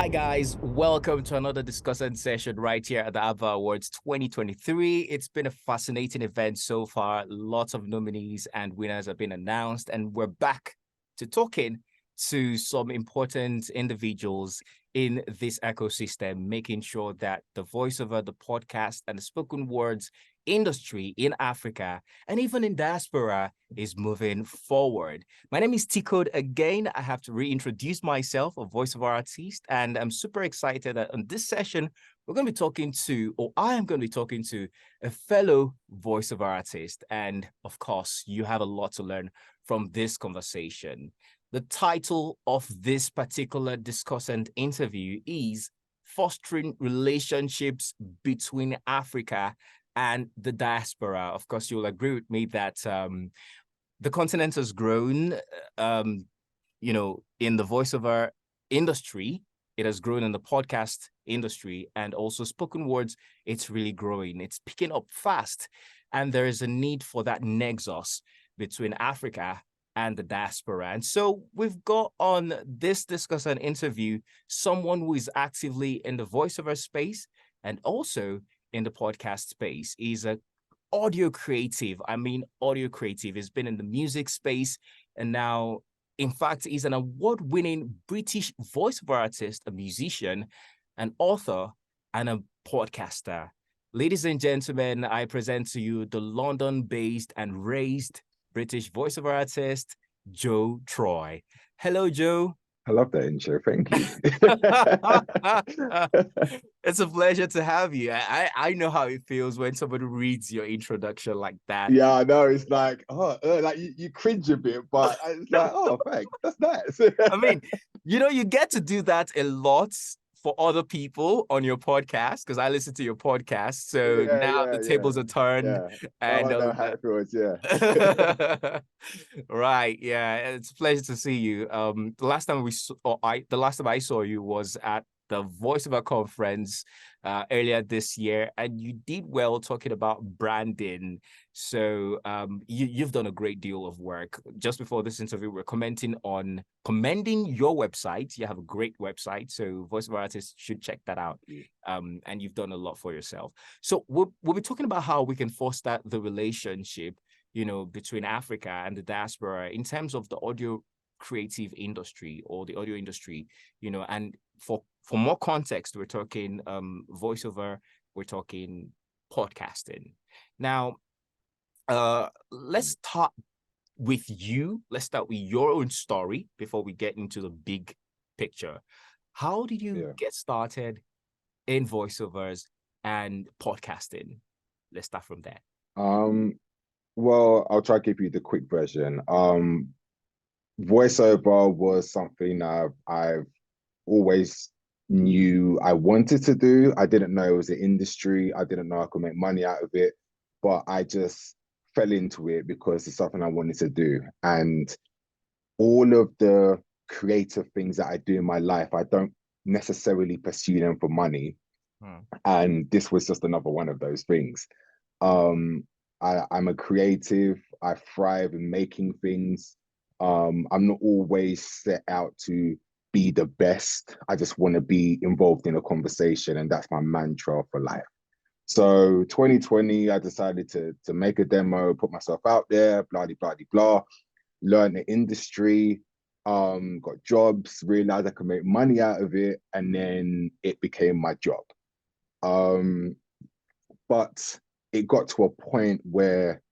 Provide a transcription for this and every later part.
Hi guys, welcome to another discussion session right here at the APVA Awards 2023. It's been a fascinating event so far. Lots of nominees and winners have been announced, and we're back to talking to some important individuals in this ecosystem, making sure that the voiceover, the podcast, and the spoken words industry in Africa and even in diaspora is moving forward. My name is T-Code again. I have to reintroduce myself, a voiceover artist, and I'm super excited that on this session, we're going to be talking to, or I am going to be talking to, a fellow voiceover artist. And of course, you have a lot to learn from this conversation. The title of this particular discussant interview is Fostering Relationships Between Africa and the Diaspora. Of course, you'll agree with me that the continent has grown, in the voiceover industry. It has grown in the podcast industry, and also spoken words, it's really growing. It's picking up fast. And there is a need for that nexus between Africa and the diaspora. And so we've got on this discussion interview someone who is actively in the voiceover space and also in the podcast space. He's a audio creative. Audio creative. He's been in the music space, and now, in fact, he's an award-winning British voiceover artist, a musician, an author, and a podcaster. Ladies and gentlemen, I present to you the London-based and raised British voiceover artist, Joe Troy. Hello, Joe. I love that intro. Thank you. It's a pleasure to have you. I know how it feels when somebody reads your introduction like that. Yeah, I know. It's like, like you cringe a bit, but it's like, oh, thanks. That's nice. You get to do that a lot for other people on your podcast, because I listen to your podcast. So now the tables are turned. Yeah. And I know how it feels. Yeah. Right. Yeah. It's a pleasure to see you. The last time I saw you was at the Voiceover conference earlier this year, and you did well talking about branding. So you've done a great deal of work. Just before this interview, we're commending your website. You have a great website, so voiceover artists should check that out. And you've done a lot for yourself. So we'll be talking about how we can foster the relationship, between Africa and the diaspora in terms of the audio creative industry or the audio industry, and for more context, we're talking voiceover, we're talking podcasting. Now, let's start with you. Let's start with your own story before we get into the big picture. How did you get started in voiceovers and podcasting? Let's start from there. Well, I'll try to give you the quick version. Voiceover was something I've always knew I wanted to do. I didn't know it was an industry. I didn't know I could make money out of it, but I just fell into it because it's something I wanted to do. And all of the creative things that I do in my life, I don't necessarily pursue them for money. And this was just another one of those things. I'm a creative. I thrive in making things. I'm not always set out to be the best. I just want to be involved in a conversation, and that's my mantra for life. So 2020, I decided to make a demo, put myself out there, blah, blah, blah, blah, learn the industry, got jobs, realized I could make money out of it, and then it became my job. But it got to a point where,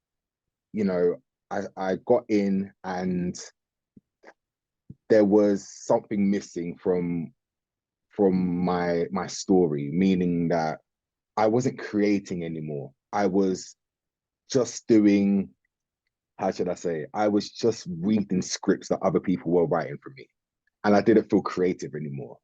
I got in and there was something missing from my story, meaning that I wasn't creating anymore. I was just doing, how should I say? I was just reading scripts that other people were writing for me, and I didn't feel creative anymore.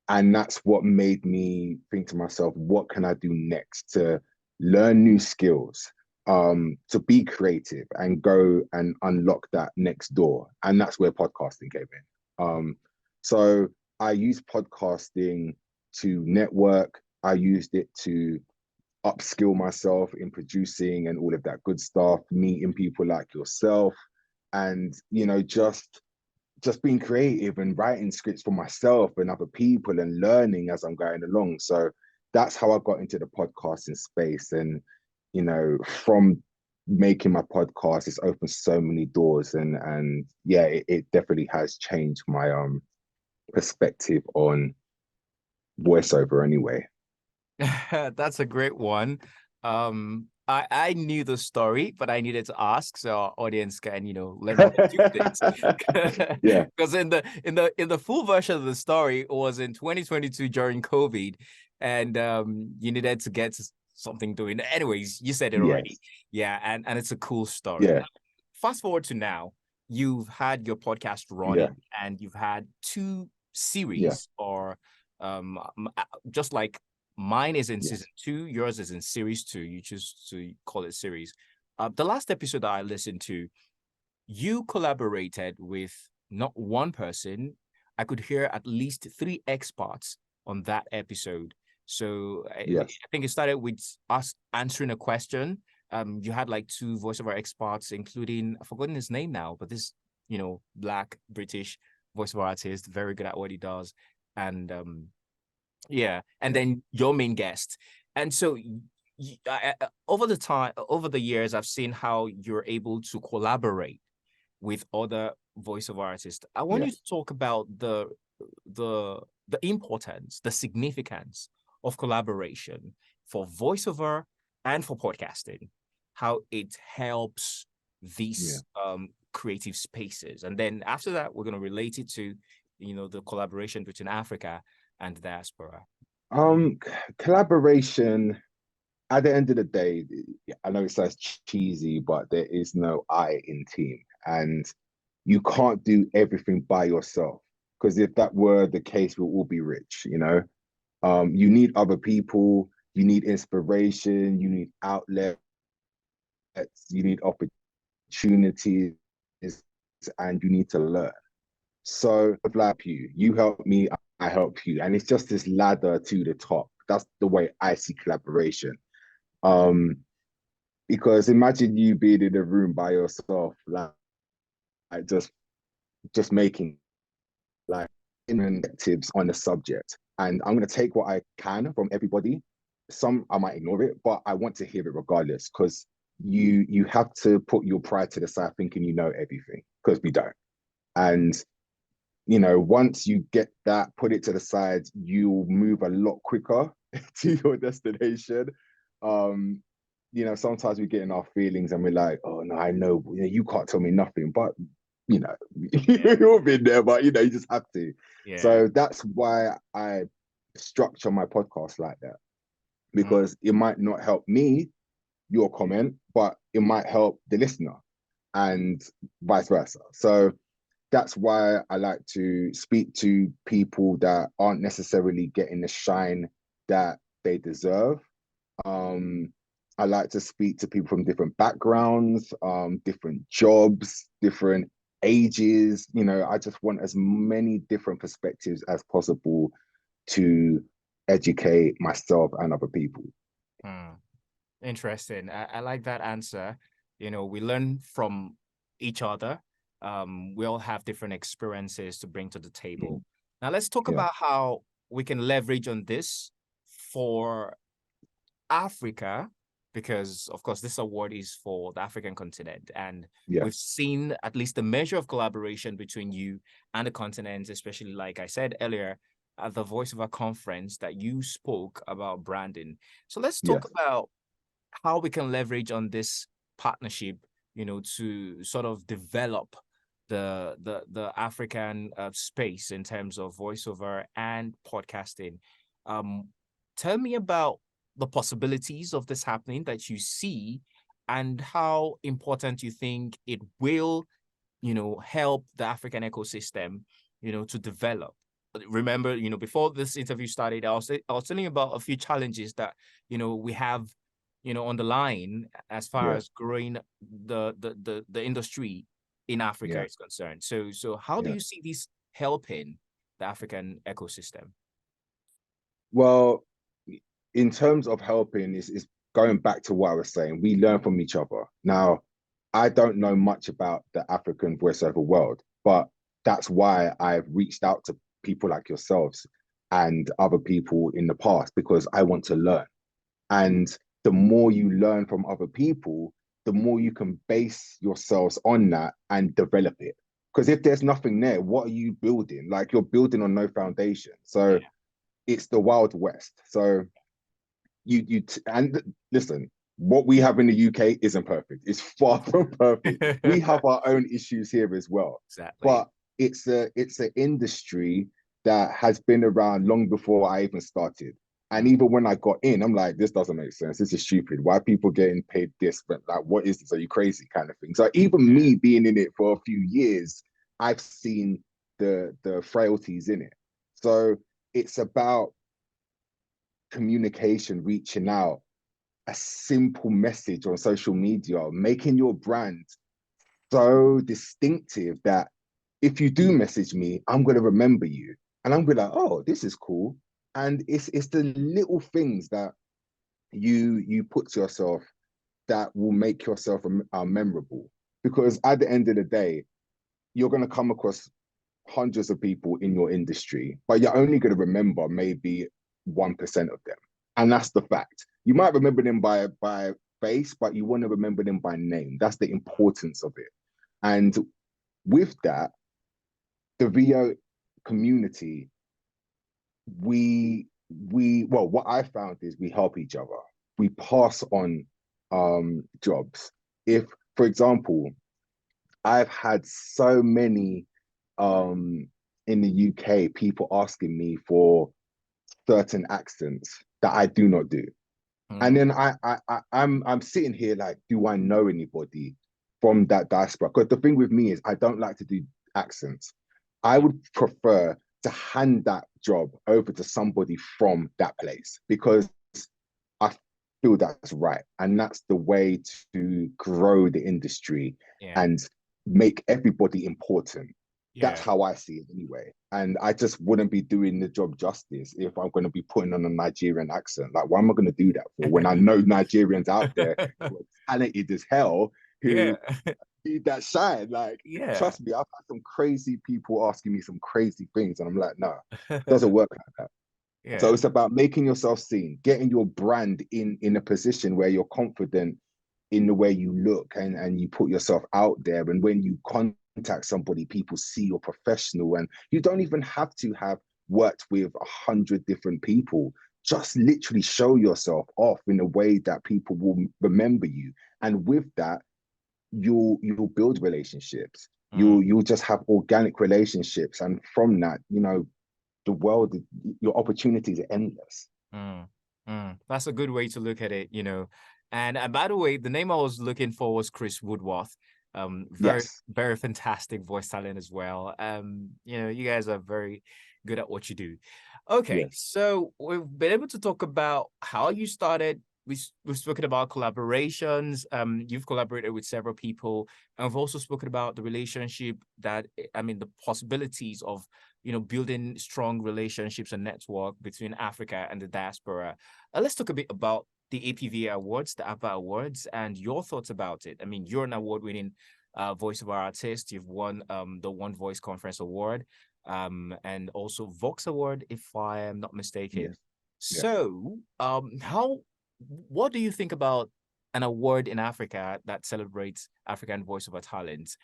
And that's what made me think to myself, what can I do next to learn new skills, to be creative and go and unlock that next door? And that's where podcasting came in. So I used podcasting to network. I used it to upskill myself in producing and all of that good stuff, meeting people like yourself, and, just just being creative and writing scripts for myself and other people and learning as I'm going along. So that's how I got into the podcasting space. And, you know, from making my podcast, it's opened so many doors. And yeah, it definitely has changed my perspective on voiceover anyway. That's a great one. I knew the story, but I needed to ask so our audience can, learn how to do this. Yeah, Because in the full version of the story, it was in 2022 during COVID, and you needed to get something doing. Anyways, you said it already. yes, Yeah, and it's a cool story. yeah, Now, fast forward to now, you've had your podcast yeah, running, and you've had two yeah, series, or just like mine is in season yes, 2, yours is in series 2. You choose to call it series. The last episode that I listened to, you collaborated with not one person. I could hear at least 3 experts on that episode. So I yes, think it started with us answering a question. You had like 2 voiceover experts, including, I've forgotten his name now, but this, Black British voiceover artist, very good at what he does. And yeah, and yeah, then your main guest. And so over the years, I've seen how you're able to collaborate with other voiceover artists. I want you yes. to talk about the the importance, the significance of collaboration for voiceover and for podcasting, how it helps Yeah. these creative spaces. And then after that, we're going to relate it to, the collaboration between Africa and diaspora. Um, Collaboration, at the end of the day, I know it sounds cheesy, but there is no I in team. And you can't do everything by yourself. Because if that were the case, we'll all be rich, you know? You need other people, you need inspiration, you need outlets, you need opportunities, and you need to learn. So, like you help me, I help you. And it's just this ladder to the top. That's the way I see collaboration. Um, because imagine you being in a room by yourself, like just making like perspectives on the subject. And I'm gonna take what I can from everybody. Some I might ignore it, but I want to hear it regardless, because you have to put your pride to the side thinking you know everything, because we don't. And once you get that, put it to the side, you'll move a lot quicker to your destination. Um, sometimes we get in our feelings and we're like, oh no, I know, you can't tell me nothing, but Yeah. you've been there, but you just have to. Yeah. So that's why I structure my podcast like that, Mm. because it might not help me, your comment, but it might help the listener, and vice versa. So that's why I like to speak to people that aren't necessarily getting the shine that they deserve. Um, I like to speak to people from different backgrounds, different jobs, different ages. I just want as many different perspectives as possible to educate myself and other people. Mm. Interesting. I like that answer. We learn from each other. We all have different experiences to bring to the Mm, table. Now, let's talk yeah, about how we can leverage on this for Africa, because, of course, this award is for the African continent. And yeah, we've seen at least a measure of collaboration between you and the continent, especially, like I said earlier, at the Voiceover conference that you spoke about branding. So let's talk yes, about how we can leverage on this partnership, to sort of develop the African space in terms of voiceover and podcasting. Um, Tell me about the possibilities of this happening that you see, and how important you think it will, help the African ecosystem, to develop. Remember, before this interview started, I was telling you about a few challenges that, we have, on the line as far yeah, as growing the industry in Africa yeah, is concerned. So how do yeah. you see this helping the African ecosystem? Well, in terms of helping, is going back to what I was saying. We learn from each other. Now, I don't know much about the African voiceover world, but that's why I've reached out to people like yourselves and other people in the past, because I want to learn. And the more you learn from other people, the more you can base yourselves on that and develop it. Because if there's nothing there, what are you building? Like, you're building on no foundation. So Yeah. it's the Wild West. So and listen, what we have in the UK isn't perfect. It's far from perfect. We have our own issues here as well. Exactly. But it's an industry that has been around long before I even started. And even when I got in, I'm like, this doesn't make sense. This is stupid. Why are people getting paid this? But like, what is this? Are you crazy? Kind of thing. So even Yeah. me being in it for a few years, I've seen the frailties in it. So it's about communication, reaching out, a simple message on social media, making your brand so distinctive that if you do message me, I'm gonna remember you, and I'm gonna like, oh, this is cool. And it's the little things that you put to yourself that will make yourself memorable. Because at the end of the day, you're gonna come across hundreds of people in your industry, but you're only gonna remember maybe 1% of them, and that's the fact. You might remember them by face, but you want to remember them by name. That's the importance of it. And with that, the VO community, well, what I found is we help each other. We pass on jobs. If, for example, I've had so many in the UK people asking me for certain accents that I do not do. And Mm. then I'm sitting here like, do I know anybody from that diaspora? Because the thing with me is I don't like to do accents. I would prefer to hand that job over to somebody from that place, because I feel that's right. And that's the way to grow the industry Yeah. and make everybody important. That's Yeah. how I see it anyway. And I just wouldn't be doing the job justice if I'm going to be putting on a Nigerian accent. Like, why am I going to do that for when I know Nigerians out there who are talented as hell Yeah. who need that shine? Like, Yeah. trust me, I've had some crazy people asking me some crazy things, and I'm like, no, it doesn't work like that. So Yeah. it's about making yourself seen, getting your brand in a position where you're confident in the way you look, and you put yourself out there. And when you contact somebody, people see you're professional, and you don't even have to have worked with 100 different people. Just literally show yourself off in a way that people will remember you. And with that, you'll build relationships. Mm. You'll just have organic relationships. And from that, the world, your opportunities are endless. Mm. That's a good way to look at it, And by the way, the name I was looking for was Chris Woodworth. Very, Yes. very fantastic voice talent as well. You guys are very good at what you do. Okay, Yes. so we've been able to talk about how you started. We've spoken about collaborations. You've collaborated with several people, and we've also spoken about the relationship the possibilities of building strong relationships and network between Africa and the diaspora. Let's talk a bit about the APVA Awards, the APVA Awards, and your thoughts about it. I mean, you're an award-winning voiceover artist. You've won the One Voice Conference Award, and also Vox Award, if I am not mistaken. Yes. Yeah. So, what do you think about an award in Africa that celebrates African voiceover talent?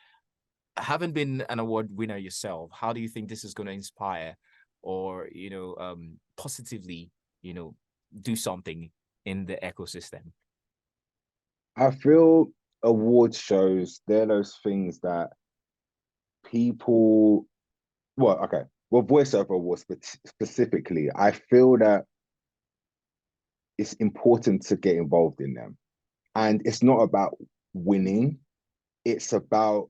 Having been an award winner yourself, how do you think this is going to inspire or, positively, do something in the ecosystem? I feel award shows, they're those things that people, well, okay, well, voiceover awards specifically, I feel that it's important to get involved in them. And it's not about winning, it's about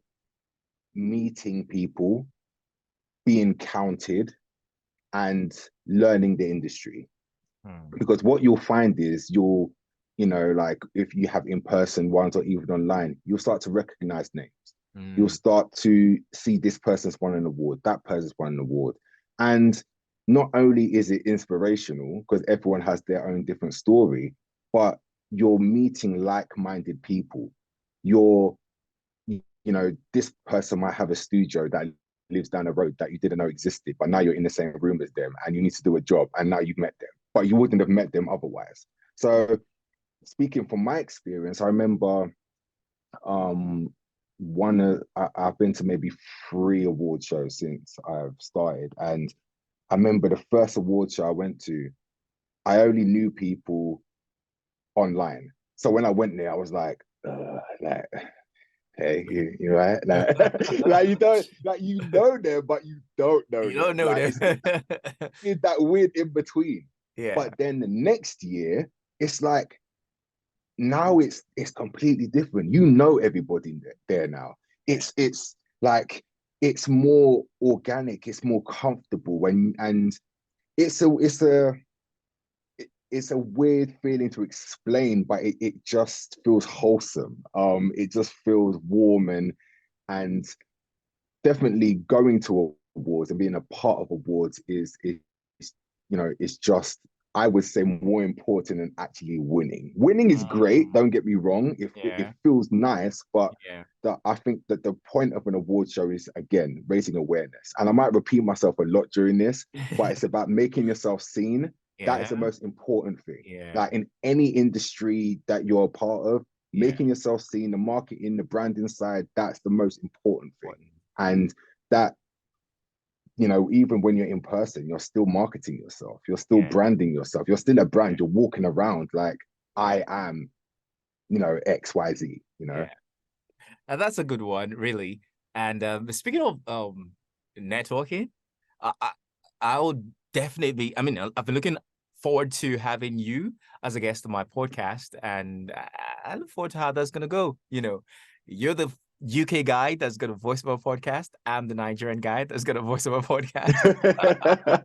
meeting people, being counted, and learning the industry. Hmm. Because what you'll find is like if you have in-person ones or even online, you'll start to recognize names. You'll Mm. start to see this person's won an award, that person's won an award. And not only is it inspirational because everyone has their own different story, but you're meeting like-minded people. You're, this person might have a studio that lives down the road that you didn't know existed, but now you're in the same room as them and you need to do a job and now you've met them, but you wouldn't have met them otherwise. So speaking from my experience, I remember I've been to maybe 3 award shows since I've started. And I remember the first award show I went to, I only knew people online. So when I went there, I was like, hey, you right? Like you don't, like you know them, but you don't know You them. don't know Like them. it's that weird in between. Yeah. But then the next year, it's like now it's completely different. You know everybody there now. It's like it's more organic. It's more comfortable and it's a it's a it's a weird feeling to explain, but it just feels wholesome. It just feels warm and definitely going to awards and being a part of awards is it's just I would say more important than actually winning. Winning is great, don't get me wrong. It Yeah. feels nice, but Yeah. I think that the point of an award show is again raising awareness. And I might repeat myself a lot during this, but it's about making yourself seen. That is the Yeah. most important thing. Yeah. Like in any industry that you're a part of, Yeah. making yourself seen, the marketing, the branding side, that's the most important thing. Important. And that, even when you're in person, you're still marketing yourself, you're still Yeah. branding yourself, you're still a Yeah. brand, you're walking around like Yeah. I am, XYZ. Yeah. And that's a good one, really. And speaking of networking, I, I I would definitely. I mean, I've been looking forward to having you as a guest on my podcast, and I look forward to how that's gonna go. You're the UK guy that's gonna voice my podcast. I'm the Nigerian guy that's gonna voice my podcast.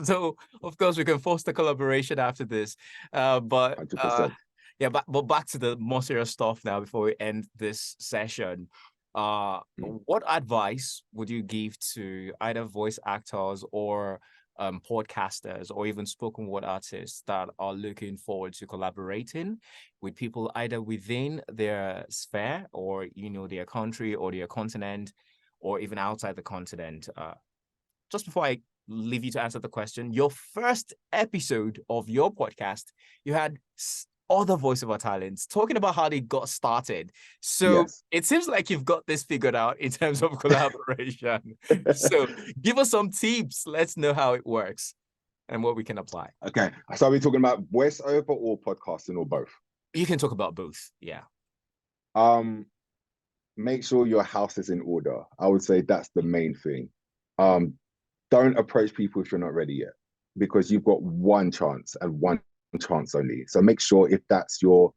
So of course we can foster collaboration after this. But 100%. yeah, but back to the more serious stuff now before we end this session. Mm. What advice would you give to either voice actors or podcasters or even spoken word artists that are looking forward to collaborating with people either within their sphere or their country or their continent or even outside the continent? Just before I leave you to answer the question, your first episode of your podcast, you had other voiceover talents talking about how they got started. So Yes. it seems like you've got this figured out in terms of collaboration. So give us some tips. Let's know how it works and what we can apply. Okay. So are we talking about voiceover or podcasting or both? You can talk about both. Yeah. Um, Make sure your house is in order. I would say that's the main thing. Um, don't approach people if you're not ready yet, because you've got one chance and one chance only. So make sure if you're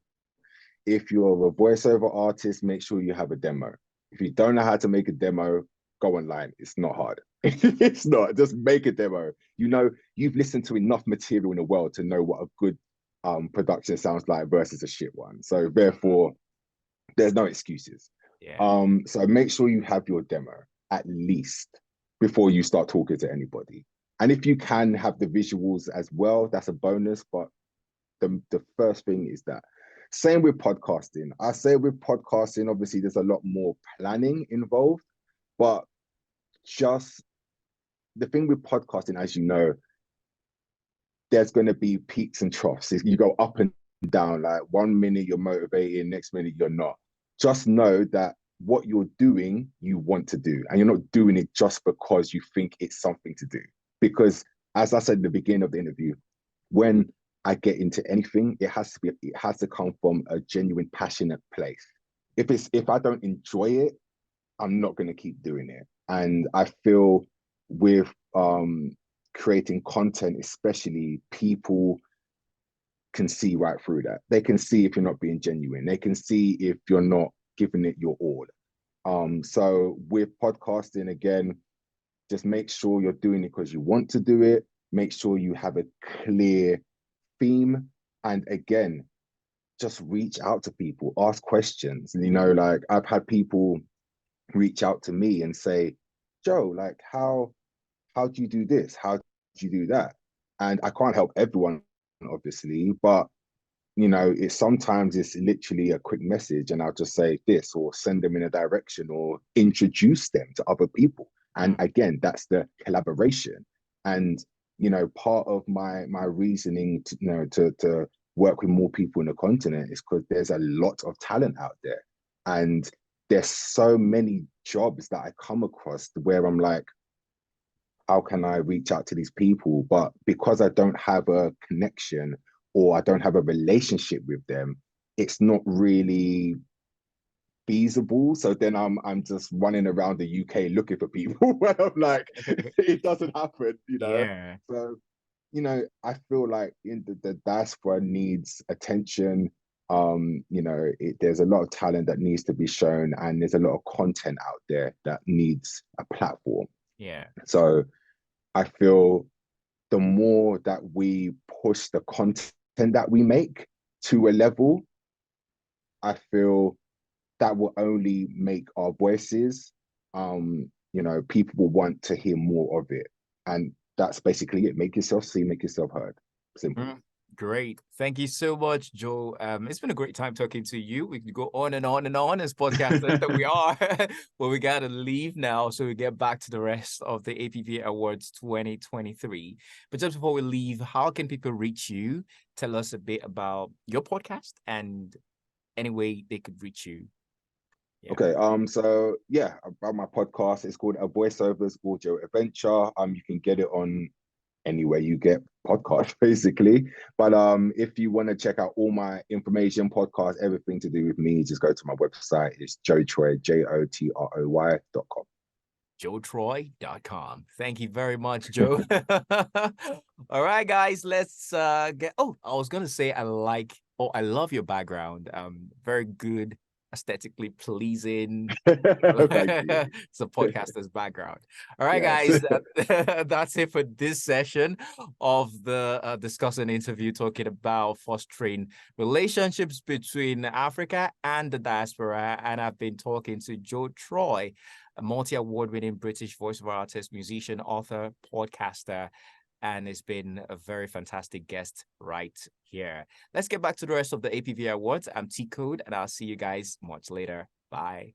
a voiceover artist, make sure you have a demo. If you don't know how to make a demo, go online. It's not hard. It's not. Just make a demo. You've listened to enough material in the world to know what a good production sounds like versus a shit one. So therefore, there's no excuses. Yeah. So make sure you have your demo at least before you start talking to anybody. And if you can have the visuals as well, that's a bonus. But the first thing is that. Same with podcasting. I say with podcasting, obviously there's a lot more planning involved, but just the thing with podcasting, as you know, there's going to be peaks and troughs. You go up and down. Like 1 minute you're motivated, next minute you're not. Just know that what you're doing, you want to do, and you're not doing it just because you think it's something to do. Because as I said in the beginning of the interview, when I get into anything, it has to come from a genuine, passionate place. If I don't enjoy it, I'm not going to keep doing it. And I feel with creating content, especially, people can see right through that. They can see if you're not being genuine. They can see if you're not giving it your all. So with podcasting, again, just make sure you're doing it because you want to do it. Make sure you have a clear theme. And again, just reach out to people, ask questions. Like I've had people reach out to me and say, Joe, like how do you do this? How do you do that? And I can't help everyone, obviously, but it's sometimes it's literally a quick message and I'll just say this or send them in a direction or introduce them to other people. And again, that's the collaboration. And, part of my reasoning to work with more people in the continent is because there's a lot of talent out there. And there's so many jobs that I come across where I'm like, how can I reach out to these people? But because I don't have a connection or I don't have a relationship with them, it's not really feasible. So then I'm just running around the UK looking for people where I'm like, it doesn't happen, Yeah. So, I feel like the diaspora needs attention. There's a lot of talent that needs to be shown, and there's a lot of content out there that needs a platform. Yeah. So I feel the more that we push the content that we make to a level, I feel that will only make our voices, people will want to hear more of it. And that's basically it. Make yourself seen, make yourself heard. Simple. Great. Thank you so much, Joe. It's been a great time talking to you. We could go on and on and on as podcasters that we are, but we got to leave now so we get back to the rest of the APVA Awards 2023. But just before we leave, how can people reach you? Tell us a bit about your podcast and any way they could reach you. Yeah. Okay. So yeah, about my podcast, it's called A Voiceover's Audio Adventure. You can get it on anywhere you get podcasts, basically. But if you want to check out all my information, podcasts, everything to do with me, just go to my website. It's joetroy, jotroy.com. joetroy.com. Thank you very much, Joe. All right, guys, let's get. Oh, I was gonna say I love your background. Very good, aesthetically pleasing. It's a podcaster's background. All right, Yes. guys, that's it for this session of the discussion interview talking about fostering relationships between Africa and the diaspora. And I've been talking to Joe Troy, a multi-award-winning British voiceover artist, musician, author, podcaster, and it's been a very fantastic guest right here. Let's get back to the rest of the APVA Awards. I'm T Code, and I'll see you guys much later. Bye.